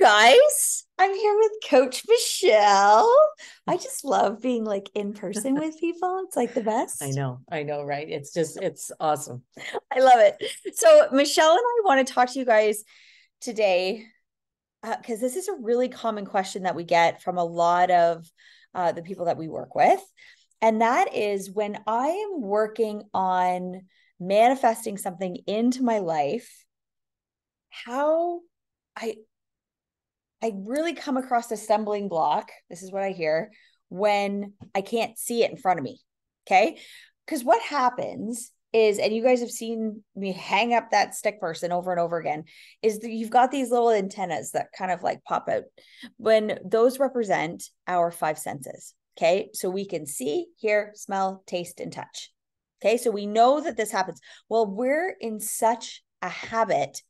guys. I'm here with Coach Michelle. I just love being like in person with people. It's like the best. I know, right? It's awesome. I love it. So Michelle and I want to talk to you guys today because this is a really common question that we get from a lot of the people that we work with. And that is when I am working on manifesting something into my life, how I I really come across a stumbling block. This is what I hear when I can't see it in front of me. Okay. Because what happens is, and you guys have seen me hang up that stick person over and over again, is that you've got these little antennas that kind of like pop out when those represent our five senses. Okay. So we can see, hear, smell, taste, and touch. Okay. So we know that this happens. Well, we're in such a habit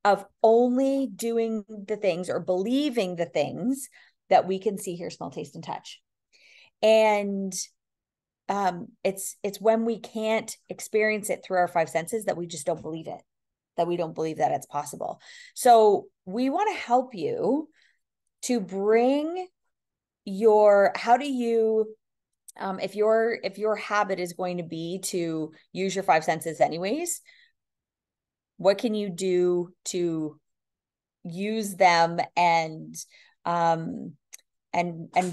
of only doing the things or believing the things that we can see, hear, smell, taste, and touch. And it's when we can't experience it through our five senses that we just don't believe it, that we don't believe that it's possible. So we want to help you to bring how do you if your habit is going to be to use your five senses anyways, what can you do to use them and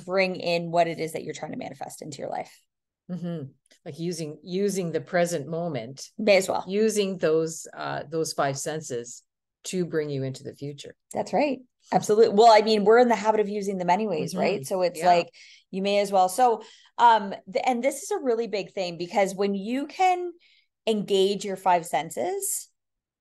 bring in what it is that you're trying to manifest into your life? Mm-hmm. Like using the present moment, May as well using those five senses to bring you into the future. That's right. Absolutely. Well, I mean, we're in the habit of using them anyways, Mm-hmm. right? So it's like you may as well. So and this is a really big thing because when you can engage your five senses,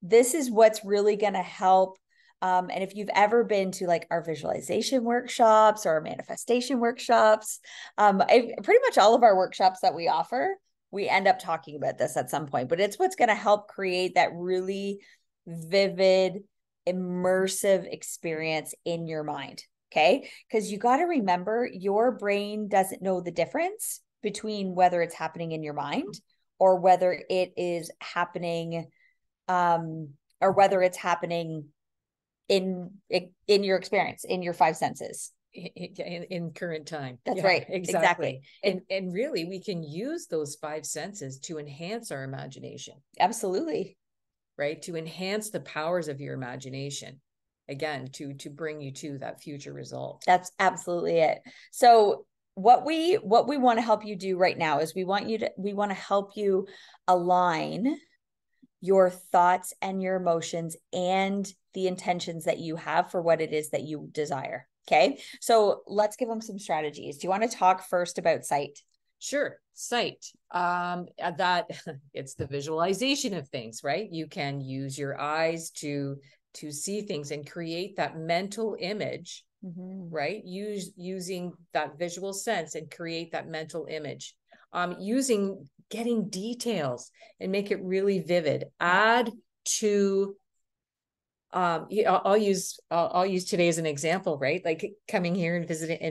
this is what's really going to help. And if you've ever been to like our visualization workshops or our manifestation workshops, pretty much all of our workshops that we offer, we end up talking about this at some point, but it's what's going to help create that really vivid, immersive experience in your mind. Okay. Because you got to remember your brain doesn't know the difference between whether it's happening in your mind or whether it is happening or whether it's happening in your experience, in your five senses. In current time. That's right. Exactly. And really we can use those five senses to enhance our imagination. Absolutely. Right? To enhance the powers of your imagination. Again, to bring you to that future result. That's absolutely it. So what we want to help you do right now is we want to help you align your thoughts and your emotions and the intentions that you have for what it is that you desire. Okay. So let's give them some strategies. Do you want to talk first about sight? Sure. Sight. That it's the visualization of things, right? You can use your eyes to see things and create that mental image, right? Using that visual sense and create that mental image. Using getting details and make it really vivid. Add to I'll use today as an example, right? Like coming here and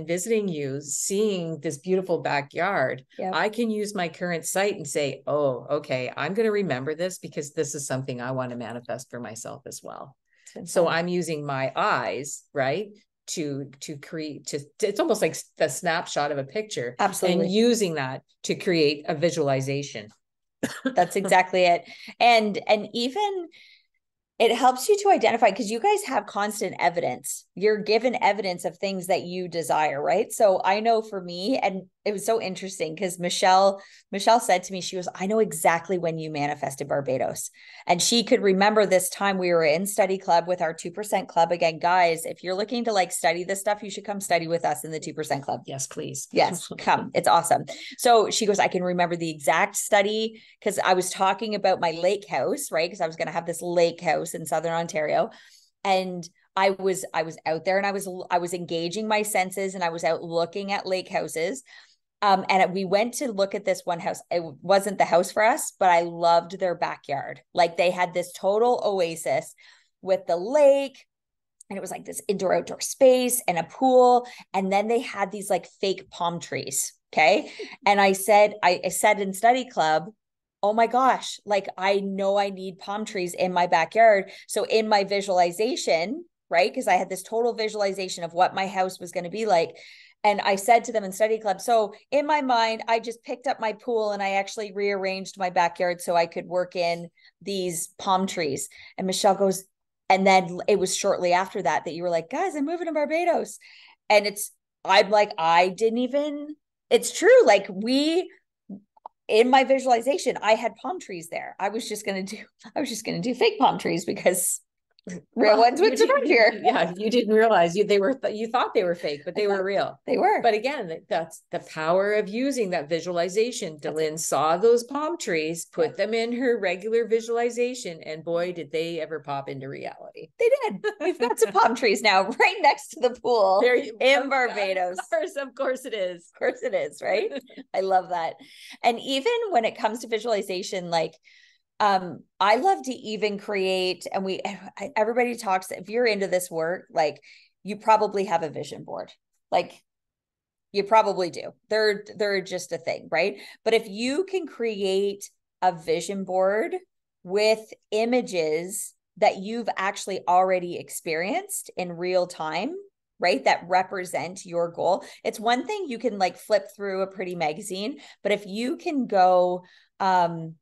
visiting you, seeing this beautiful backyard. Yep. I can use my current sight and say, oh, okay, I'm going to remember this because this is something I want to manifest for myself as well. So I'm using my eyes, right? To create, it's almost like the snapshot of a picture. Absolutely. And using that to create a visualization. That's exactly it. And even it helps you to identify, because you guys have constant evidence. You're given evidence of things that you desire, right? So I know for me, and it was so interesting because Michelle said to me, she was, I know exactly when you manifested Barbados. And she could remember this time we were in study club with our 2% club. Again, guys, if you're looking to like study this stuff, you should come study with us in the 2% club. Yes, please. Yes, come. It's awesome. So she goes, I can remember the exact study because I was talking about my lake house, right? Because I was going to have this lake house in Southern Ontario. And I was out there and I was engaging my senses and I was out looking at lake houses. And we went to look at this one house. It wasn't the house for us, but I loved their backyard. Like they had this total oasis with the lake, and it was like this indoor outdoor space and a pool. And then they had these like fake palm trees. Okay. And I said in study club, oh my gosh, like I know I need palm trees in my backyard. So in my visualization, right? Because I had this total visualization of what my house was going to be like. And I said to them in study club, so in my mind, I just picked up my pool and I actually rearranged my backyard so I could work in these palm trees. And Michelle goes, and then it was shortly after that you were like, guys, I'm moving to Barbados. And I'm like, I didn't even, it's true. Like in my visualization, I had palm trees there. I was just going to do fake palm trees because real ones would survive here. Yeah, you didn't realize you thought they were fake, but they were real. They were. But again, that's the power of using that visualization. Delynn saw those palm trees, put them in her regular visualization, and boy, did they ever pop into reality. They did. We've got some palm trees now right next to the pool in Barbados. Of course it is. Of course it is, right? I love that. And even when it comes to visualization, like I love to even create, and everybody talks, if you're into this work, like you probably have a vision board. Like you probably do. They're just a thing, right? But if you can create a vision board with images that you've actually already experienced in real time, right, that represent your goal. It's one thing you can like flip through a pretty magazine, but if you can go,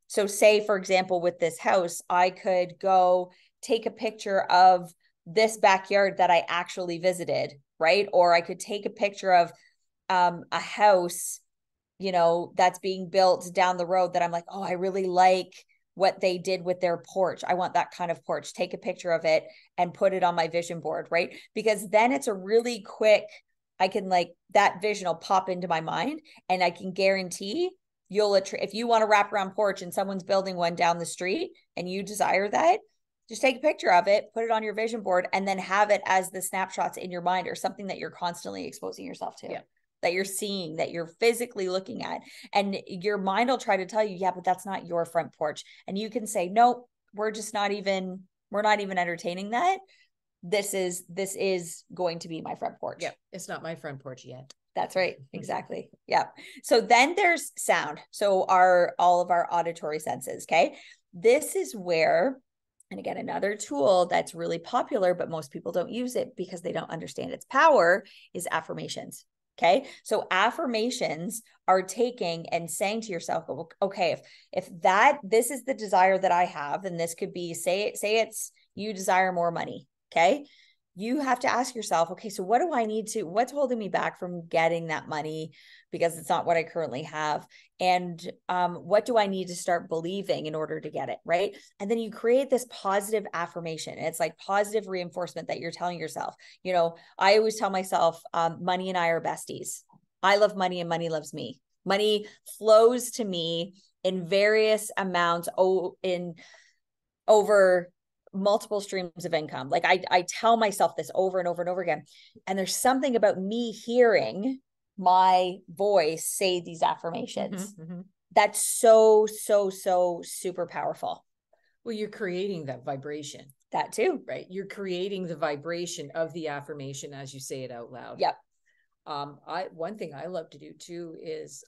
so say, for example, with this house, I could go take a picture of this backyard that I actually visited, right? Or I could take a picture of a house, that's being built down the road that I'm like, oh, I really like what they did with their porch. I want that kind of porch. Take a picture of it and put it on my vision board, right? Because then it's a really quick, I can that vision will pop into my mind, and I can guarantee if you want a wraparound porch and someone's building one down the street and you desire that, just take a picture of it, put it on your vision board, and then have it as the snapshots in your mind or something that you're constantly exposing yourself to. Yeah. That you're seeing, that you're physically looking at. And your mind will try to tell you, yeah, but that's not your front porch. And you can say, no, we're not even entertaining that. This is going to be my front porch. Yeah, it's not my front porch yet. That's right. Exactly. Yeah. So then there's sound. So all of our auditory senses. Okay. This is where, and again, another tool that's really popular, but most people don't use it because they don't understand its power, is affirmations. Okay. So affirmations are taking and saying to yourself, okay, if this is the desire that I have, and this could be, say it's you desire more money. Okay. You have to ask yourself, okay, so what's holding me back from getting that money because it's not what I currently have? And what do I need to start believing in order to get it? Right. And then you create this positive affirmation. And it's like positive reinforcement that you're telling yourself. I always tell myself, money and I are besties. I love money and money loves me. Money flows to me in various amounts over multiple streams of income. Like I tell myself this over and over and over again. And there's something about me hearing my voice say these affirmations that's so super powerful. Well, you're creating that vibration. That too. Right. You're creating the vibration of the affirmation as you say it out loud. Yep. One thing I love to do too is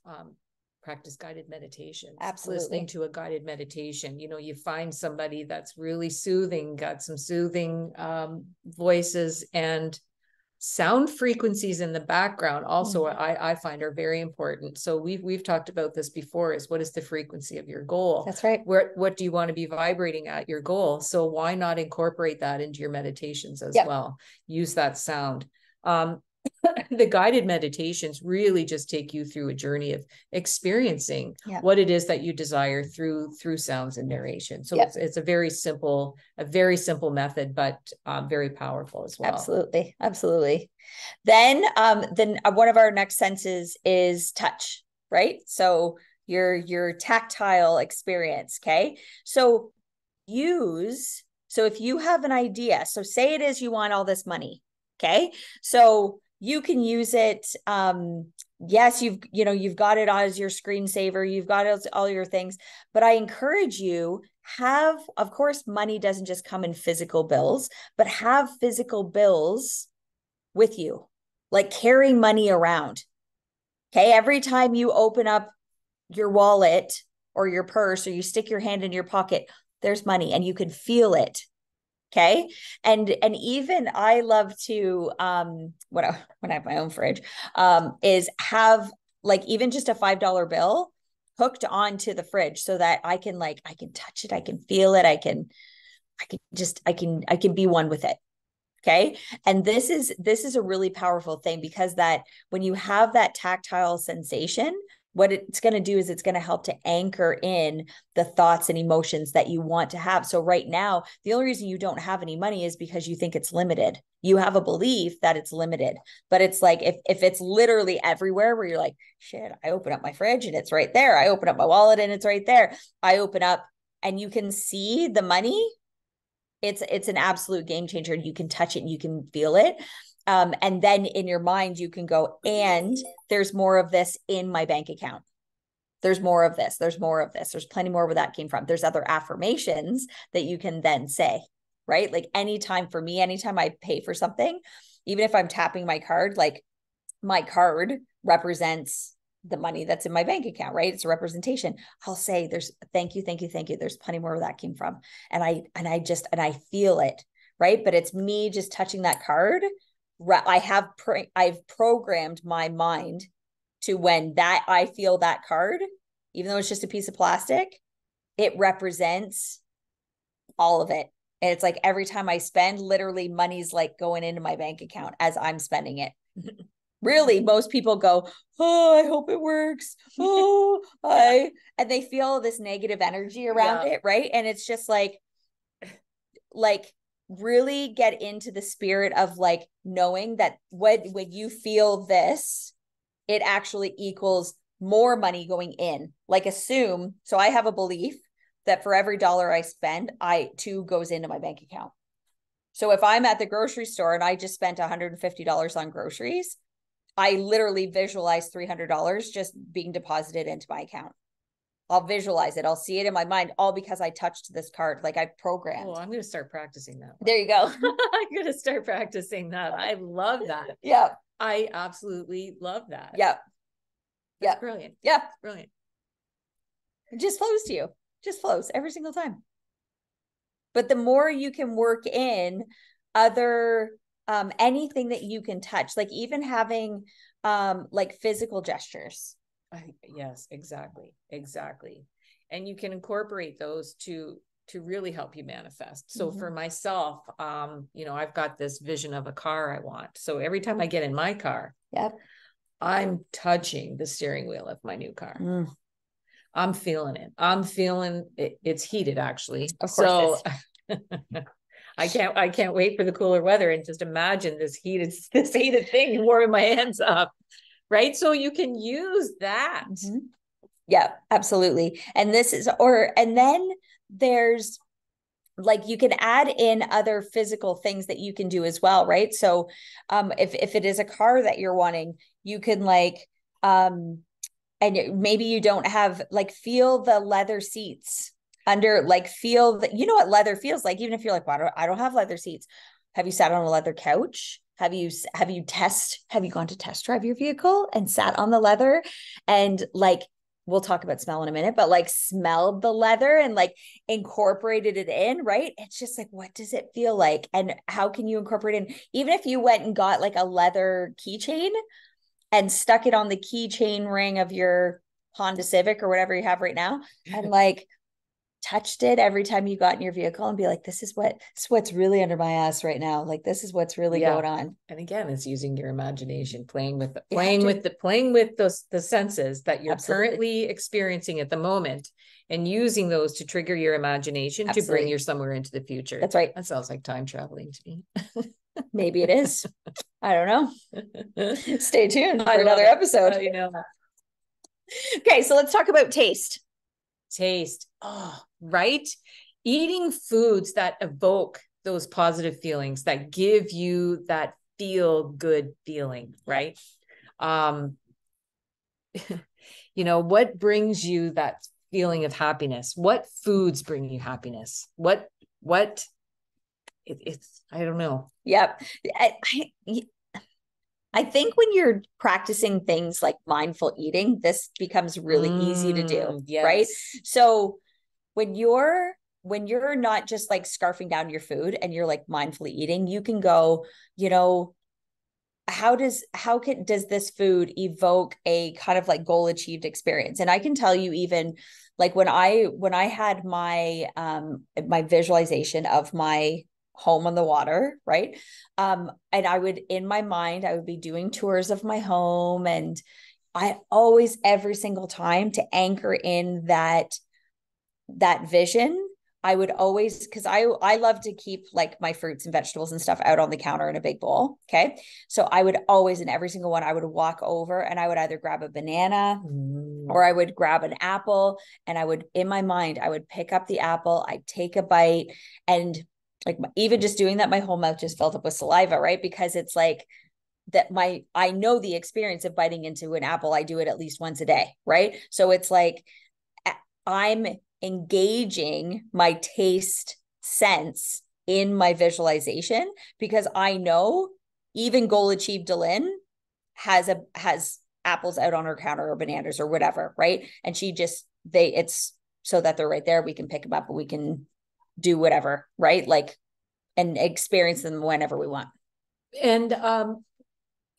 practice guided meditations. Absolutely. Listening to a guided meditation. You find somebody that's really soothing, got some soothing voices, and sound frequencies in the background also I find are very important. So we've talked about this before, is what is the frequency of your goal? That's right. What do you want to be vibrating at your goal? So why not incorporate that into your meditations as well? Use that sound. The guided meditations really just take you through a journey of experiencing what it is that you desire through sounds and narration. So it's a very simple method, but very powerful as well. Absolutely. Then one of our next senses is touch, right? So your tactile experience. Okay. So if you have an idea, so say it is you want all this money. Okay. So you can use it. Yes, you've got it as your screensaver. You've got all your things, but I encourage you of course, money doesn't just come in physical bills, but have physical bills with you, like carry money around. Okay. Every time you open up your wallet or your purse, or you stick your hand in your pocket, there's money and you can feel it. Okay. And even I love to, when I have my own fridge, is have like even just a $5 bill hooked onto the fridge so that I can touch it. I can feel it. I can be one with it. Okay. And this is a really powerful thing, because that when you have that tactile sensation, what it's going to do is it's going to help to anchor in the thoughts and emotions that you want to have. So right now, the only reason you don't have any money is because you think it's limited. You have a belief that it's limited, but it's like, if it's literally everywhere where you're like, shit, I open up my fridge and it's right there. I open up my wallet and it's right there. I open up and you can see the money. It's an absolute game changer. You can touch it and you can feel it. And then in your mind, you can go, and there's more of this in my bank account. There's more of this. There's more of this. There's plenty more where that came from. There's other affirmations that you can then say, right? Like anytime I pay for something, even if I'm tapping my card, like my card represents the money that's in my bank account, right? It's a representation. I'll say there's thank you, thank you, thank you. There's plenty more where that came from. And I feel it, right? But it's me just touching that card. I've programmed my mind to, when that I feel that card, even though it's just a piece of plastic, it represents all of it. And it's like every time I spend, literally money's like going into my bank account as I'm spending it. Really, most people go, oh, I hope it works. Oh, and they feel this negative energy around it, right? And it's just like really get into the spirit of like knowing that when you feel this, it actually equals more money going in. Like assume, so I have a belief that for every dollar I spend, $2 goes into my bank account. So if I'm at the grocery store and I just spent $150 on groceries, I literally visualize $300 just being deposited into my account. I'll visualize it. I'll see it in my mind, all because I touched this card. Like I programmed. Oh, I'm going to start practicing that. There you go. I'm going to start practicing that. I love that. Yeah. I absolutely love that. Yeah. Yeah. Brilliant. Yeah. Brilliant. It just flows to you. Just flows every single time. But the more you can work in other anything that you can touch, like even having like physical gestures. Yes, exactly. And you can incorporate those to really help you manifest. So for myself, I've got this vision of a car I want. So every time I get in my car, I'm touching the steering wheel of my new car. I'm feeling it. I'm feeling it. It's heated, actually. Of course. So I can't wait for the cooler weather, and just imagine this heated thing warming my hands up. Right. So you can use that. Yeah, absolutely. And then there's like, you can add in other physical things that you can do as well. Right. So, if it is a car that you're wanting, you can and maybe you don't have, like, feel the leather seats under, like, feel that, you know what leather feels like, even if you're like, well, I don't have leather seats. Have you sat on a leather couch? Have you gone to test drive your vehicle and sat on the leather and, like, we'll talk about smell in a minute, but like smelled the leather and like incorporated it in, right? It's just like, what does it feel like? And how can you incorporate it in? Even if you went and got like a leather keychain and stuck it on the keychain ring of your Honda Civic or whatever you have right now, and like touched it every time you got in your vehicle and be like, this is what's really under my ass right now. Like, this is what's really going on. And again, it's using your imagination, playing with the senses that you're currently experiencing at the moment, and using those to trigger your imagination to bring you somewhere into the future. That's right. That sounds like time traveling to me. Maybe it is. I don't know. Stay tuned for another episode. Okay, so let's talk about taste. Oh, right. Eating foods that evoke those positive feelings, that give you that feel good feeling, right? What brings you that feeling of happiness? What foods bring you happiness? It's I don't know. Yep. I think when you're practicing things like mindful eating, this becomes really easy to do, right? So when you're when you're not just like scarfing down your food and you're like mindfully eating, you can go, you know, does this food evoke a kind of like goal achieved experience? And I can tell you, even like when I had my my visualization of my home on the water, right? And I would, in my mind, I would be doing tours of my home, and I always, every single time, to anchor in that vision, I would always, because I love to keep like my fruits and vegetables and stuff out on the counter in a big bowl. Okay. So I would always, in every single one, I would walk over and I would either grab a banana or I would grab an apple, and I would, in my mind, I would pick up the apple, I'd take a bite, and like even just doing that, my whole mouth just filled up with saliva, right? Because it's like that I know the experience of biting into an apple. I do it at least once a day, right? So it's like I'm engaging my taste sense in my visualization, because I know even goal achieved Delynn has apples out on her counter or bananas or whatever, right? And she just it's so that they're right there. We can pick them up and we can do whatever, right? Like, and experience them whenever we want. And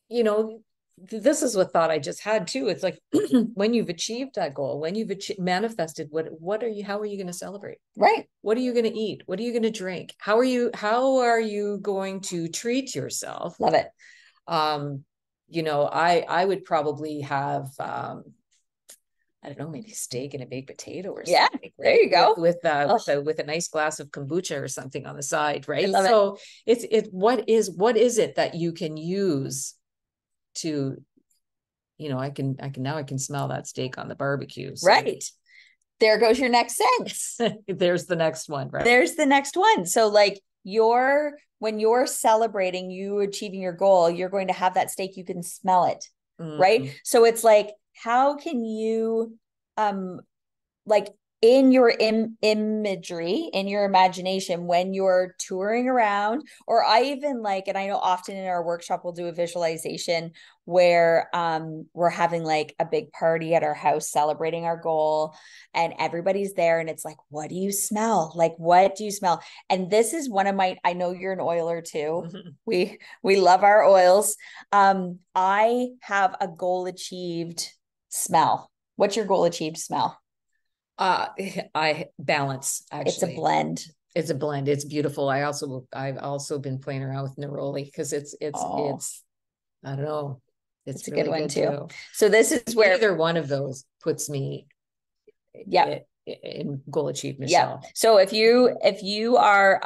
you know, this is what thought I just had too. It's like when you've achieved that goal, when you've manifested, how are you going to celebrate? Right. What are you going to eat? What are you going to drink? How are you going to treat yourself? Love it. You know, I would probably have, I don't know, maybe steak and a baked potato or something. Yeah, there you go. With a nice glass of kombucha or something on the side, right? So what is it that you can use to, you know, I can smell that steak on the barbecue. So. Right. There goes your next sense. There's the next one, right? There's the next one. So like when you're celebrating you achieving your goal, you're going to have that steak, you can smell it. Mm-hmm. Right. So it's like, how can you like in your imagery, in your imagination, when you're touring around, or I even like, and I know often in our workshop, we'll do a visualization where we're having like a big party at our house celebrating our goal, and everybody's there, and it's like, what do you smell? Like, what do you smell? And this is one of my, I know you're an oiler too. Mm-hmm. We love our oils. I have a goal achieved smell. What's your goal achieved smell? I balance, actually. It's a blend. It's a blend. It's beautiful. I've also been playing around with neroli, because it's I don't know. It's really a good one too. So this is where either one of those puts me in goal achievement. Yeah. So if you are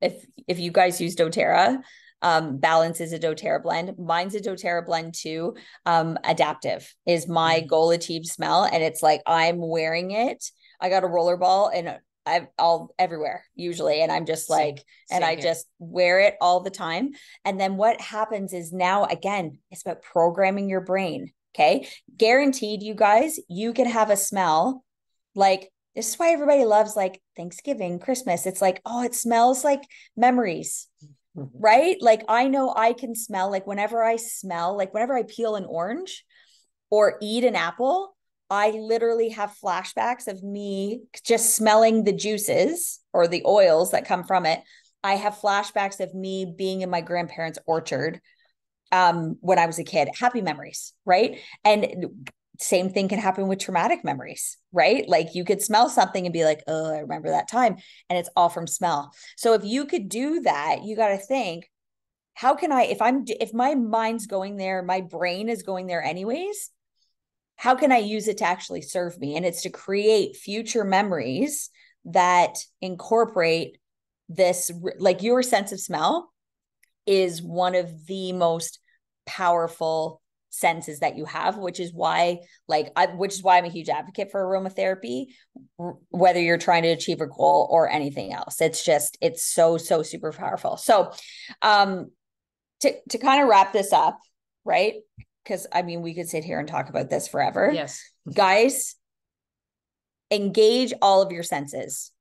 if you guys use doTERRA, balance is a doTERRA blend. Mine's a doTERRA blend too. Adaptive is my goal achieved smell. And it's like, I'm wearing it. I got a rollerball and I've all everywhere usually. And I'm just like, and I just wear it all the time. And then what happens is now, again, it's about programming your brain. Okay. Guaranteed, you guys, you can have a smell. Like, this is why everybody loves like Thanksgiving, Christmas. It's like, oh, it smells like memories. Right? Like, I know I can smell, like whenever I peel an orange or eat an apple, I literally have flashbacks of me just smelling the juices or the oils that come from it. I have flashbacks of me being in my grandparents' orchard when I was a kid. Happy memories, right? And same thing can happen with traumatic memories, right? Like, you could smell something and be like, oh, I remember that time. And it's all from smell. So if you could do that, you got to think, how can I, if my mind's going there, my brain is going there anyways, how can I use it to actually serve me? And it's to create future memories that incorporate this, like, your sense of smell is one of the most powerful senses that you have, which is why I'm a huge advocate for aromatherapy, whether you're trying to achieve a goal or anything else. It's so super powerful. So to kind of wrap this up, right? Because I mean, we could sit here and talk about this forever. Yes. Guys, engage all of your senses.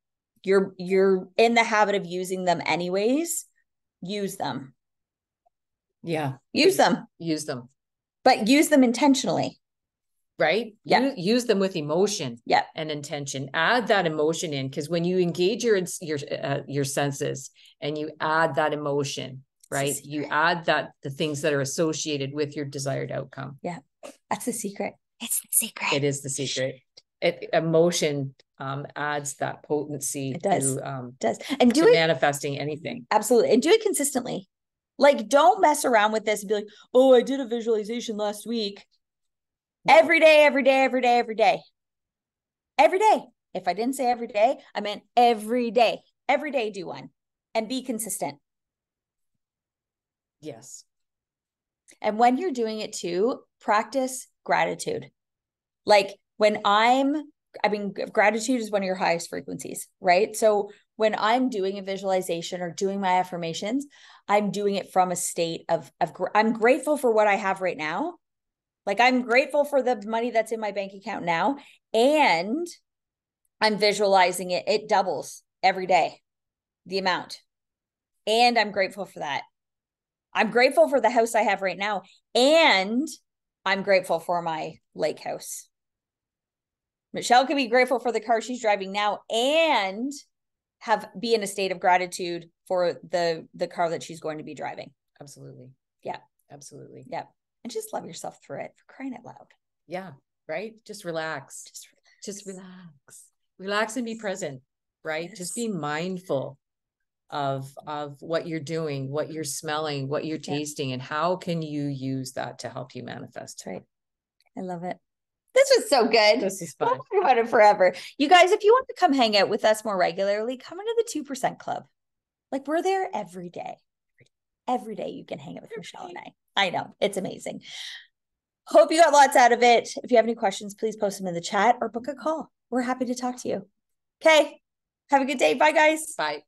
You're in the habit of using them anyways. Use them. Yeah. Use them. Use them. But use them intentionally. right? Yeah. Use them with emotion, yeah, and intention. Add that emotion in, because when you engage your senses and you add that emotion, right? You add the things that are associated with your desired outcome. Yeah, that's the secret. It's the secret. It is the secret. Emotion adds that potency. It does. To, does. And do it manifesting anything. Absolutely. And do it consistently. Like, don't mess around with this and be like, oh, I did a visualization last week. Every day, every day, every day, every day. Every day. If I didn't say every day, I meant every day. Every day, do one and be consistent. Yes. And when you're doing it too, practice gratitude. Like gratitude is one of your highest frequencies, right? So when I'm doing a visualization or doing my affirmations, I'm doing it from a state of I'm grateful for what I have right now. Like, I'm grateful for the money that's in my bank account now, and I'm visualizing it. It doubles every day, the amount. And I'm grateful for that. I'm grateful for the house I have right now, and I'm grateful for my lake house. Michelle can be grateful for the car she's driving now and be in a state of gratitude for the car that she's going to be driving. Absolutely. Yeah. Absolutely. Yeah. And just love yourself through it, for crying out loud. Yeah. Right. Just relax. Just relax and be present. Right. Yes. Just be mindful of what you're doing, what you're smelling, what you're tasting, and how can you use that to help you manifest. That's right. I love it. This was so good. This is fun. We'll talk about it forever. You guys, if you want to come hang out with us more regularly, come into the 2% Club. Like, we're there every day. Every day you can hang out with Michelle and I. I know. It's amazing. Hope you got lots out of it. If you have any questions, please post them in the chat or book a call. We're happy to talk to you. Okay. Have a good day. Bye, guys. Bye.